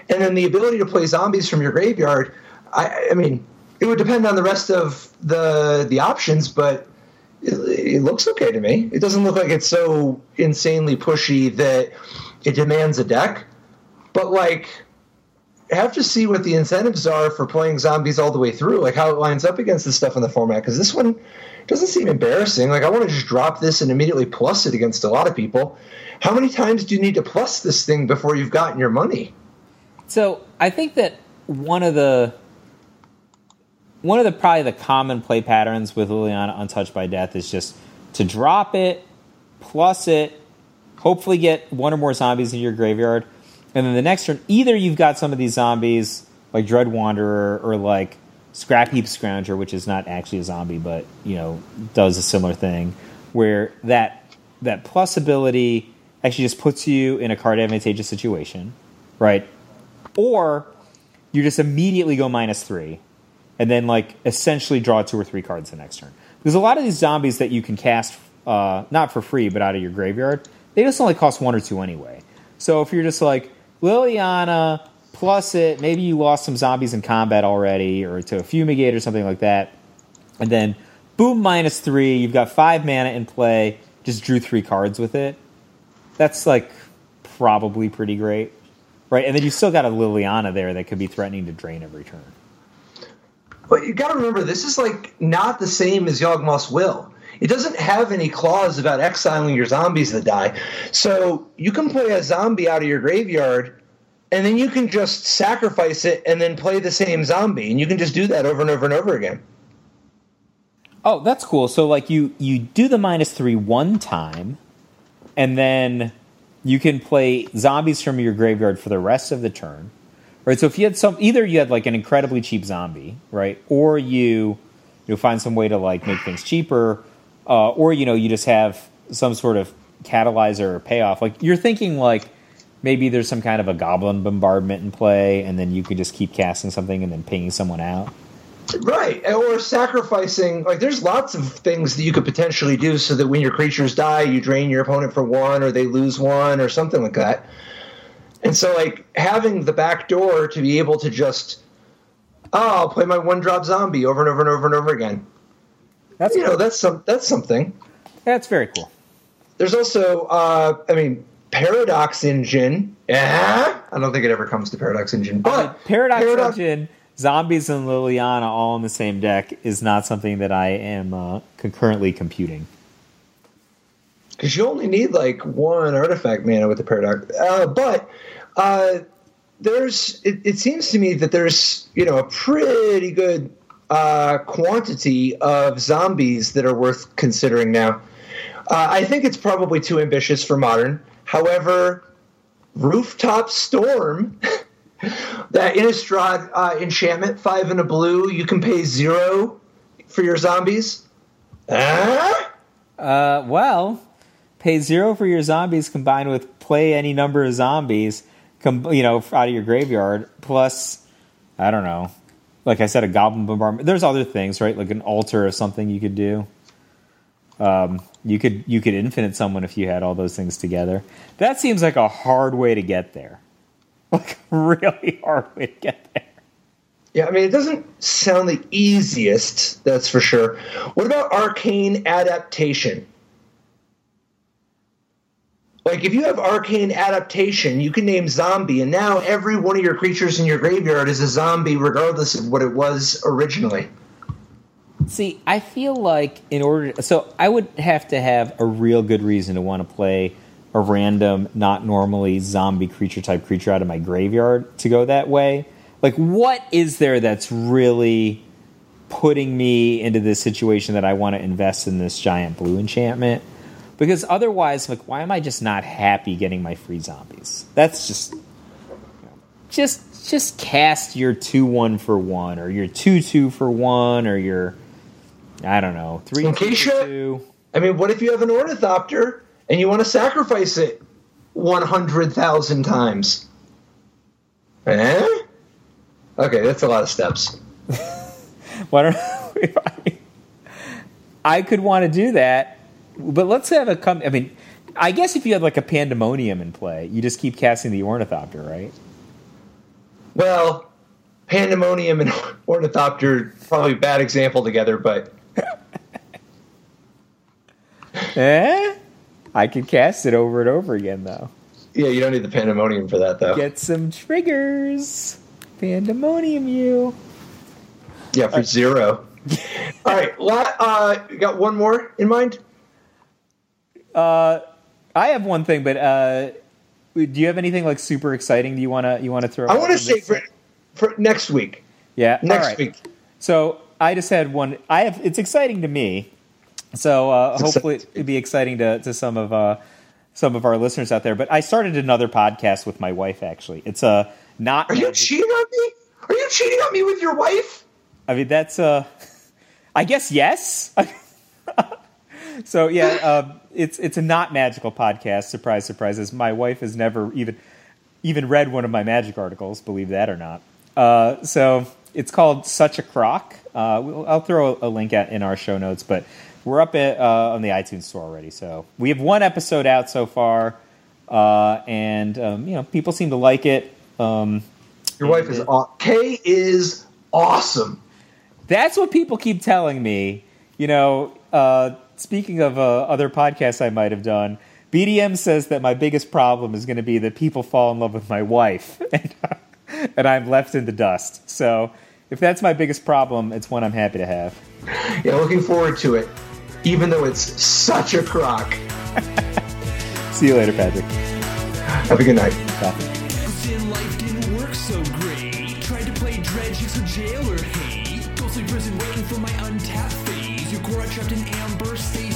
and then the ability to play zombies from your graveyard. I mean, it would depend on the rest of the options, but it looks okay to me. It doesn't look like it's so insanely pushy that it demands a deck, but like... have to see what the incentives are for playing zombies all the way through, like how it lines up against the stuff in the format, because this one doesn't seem embarrassing. Like, I want to just drop this and immediately plus it against a lot of people. How many times do you need to plus this thing before you've gotten your money? So I think that one of the probably the common play patterns with Liliana Untouched by Death is just to drop it, plus it, hopefully get 1 or more zombies in your graveyard. And then the next turn, either you've got some of these zombies, like Dread Wanderer, or like Scrap Heap Scrounger, which is not actually a zombie, but, does a similar thing, where that plus ability actually just puts you in a card advantageous situation, right? Or you just immediately go -3, and then, like, essentially draw 2 or 3 cards the next turn. Because a lot of these zombies that you can cast, not for free, but out of your graveyard, they just only cost 1 or 2 anyway. So if you're just like, Liliana, plus it, maybe you lost some zombies in combat already, or to a Fumigate or something like that, and then boom, -3. You've got 5 mana in play. Just drew 3 cards with it. That's like probably pretty great, right? And then you still got a Liliana there that could be threatening to drain every turn. But you got to remember, this is like not the same as Yawgmoth's Will. It doesn't have any clause about exiling your zombies that die. So you can play a zombie out of your graveyard, and then you can just sacrifice it and then play the same zombie. And you can just do that over and over and over again. Oh, that's cool. So like you do the -3 one time, and then you can play zombies from your graveyard for the rest of the turn. Right? So if you had either you had like an incredibly cheap zombie, right? Or you find some way to like make things cheaper, or you just have some sort of catalyzer or payoff. Like you're thinking like maybe there's some kind of a goblin bombardment in play, and then you could just keep casting something and then pinging someone out. Right, or sacrificing. Like, there's lots of things that you could potentially do so that when your creatures die, you drain your opponent for 1, or they lose 1, or something like that. And so, like, having the back door to be able to just, I'll play my 1-drop zombie over and over and over and over again. That's cool. That's something. That's very cool. There's also, Paradox Engine. I don't think it ever comes to Paradox Engine, but Paradox Engine. Zombies and Liliana all in the same deck is not something that I am concurrently computing. Because you only need like 1 artifact mana with the Paradox. It seems to me that there's a pretty good quantity of zombies that are worth considering now. I think it's probably too ambitious for Modern. However, Rooftop Storm... That Innistrad enchantment, 5 and a blue, you can pay 0 for your zombies. Well, pay 0 for your zombies combined with play any number of zombies, out of your graveyard. Plus, I don't know, like I said, a goblin bombardment. There's other things, right? Like an altar or something you could do. You could infinite someone if you had all those things together. That seems like a hard way to get there. Like, really hard way to get there. Yeah, I mean, it doesn't sound the easiest, that's for sure. What about Arcane Adaptation? Like, if you have Arcane Adaptation, you can name zombie, and now every one of your creatures in your graveyard is a zombie, regardless of what it was originally. See, I feel like so I would have to have a real good reason to want to play a random, not normally zombie type creature out of my graveyard to go that way. Like, what is there that's really putting me into this situation that I want to invest in this giant blue enchantment? Because otherwise, like, why am I just not happy getting my free zombies? That's just cast your 2/1 for 1, or your 2/2 for 1, or your, I don't know, 3/2 for 2. I mean, what if you have an Ornithopter and you want to sacrifice it 100,000 times? Okay, that's a lot of steps. Well, I could want to do that, but let's have I guess if you had like a Pandemonium in play, you just keep casting the Ornithopter, right? Well, Pandemonium and Ornithopter, probably a bad example together, but... I could cast it over and over again, though. Yeah, you don't need the Pandemonium for that, though. Get some triggers. Pandemonium you. Yeah, for 0. All right, you got one more in mind? I have one thing, but do you have anything like super exciting you want to throw? I want to say for next week. Yeah, next week. So I just had one. It's exciting to me. So hopefully it'd be exciting to some of our listeners out there. But I started another podcast with my wife. Actually, it's not. Are you cheating on me? Are you cheating on me with your wife? I mean, that's I guess yes. So yeah, it's a not magical podcast. Surprise, surprises. My wife has never even read one of my magic articles. Believe that or not. So it's called Such a Crock. I'll throw a link in our show notes, but. We're up on the iTunes store already, so we have 1 episode out so far, and people seem to like it. Your wife is Kay is awesome. That's what people keep telling me. Speaking of other podcasts I might have done, BDM says that my biggest problem is going to be that people fall in love with my wife, and I'm left in the dust. So if that's my biggest problem, it's one I'm happy to have. Yeah, looking forward to it, even though it's such a crock. See you later, Patrick. Have a good night. Bye. Life didn't work so great. Tried to play dredge, it's a jailer hate. Ghostly prison waiting for my untapped phase. Your core trapped in amber state.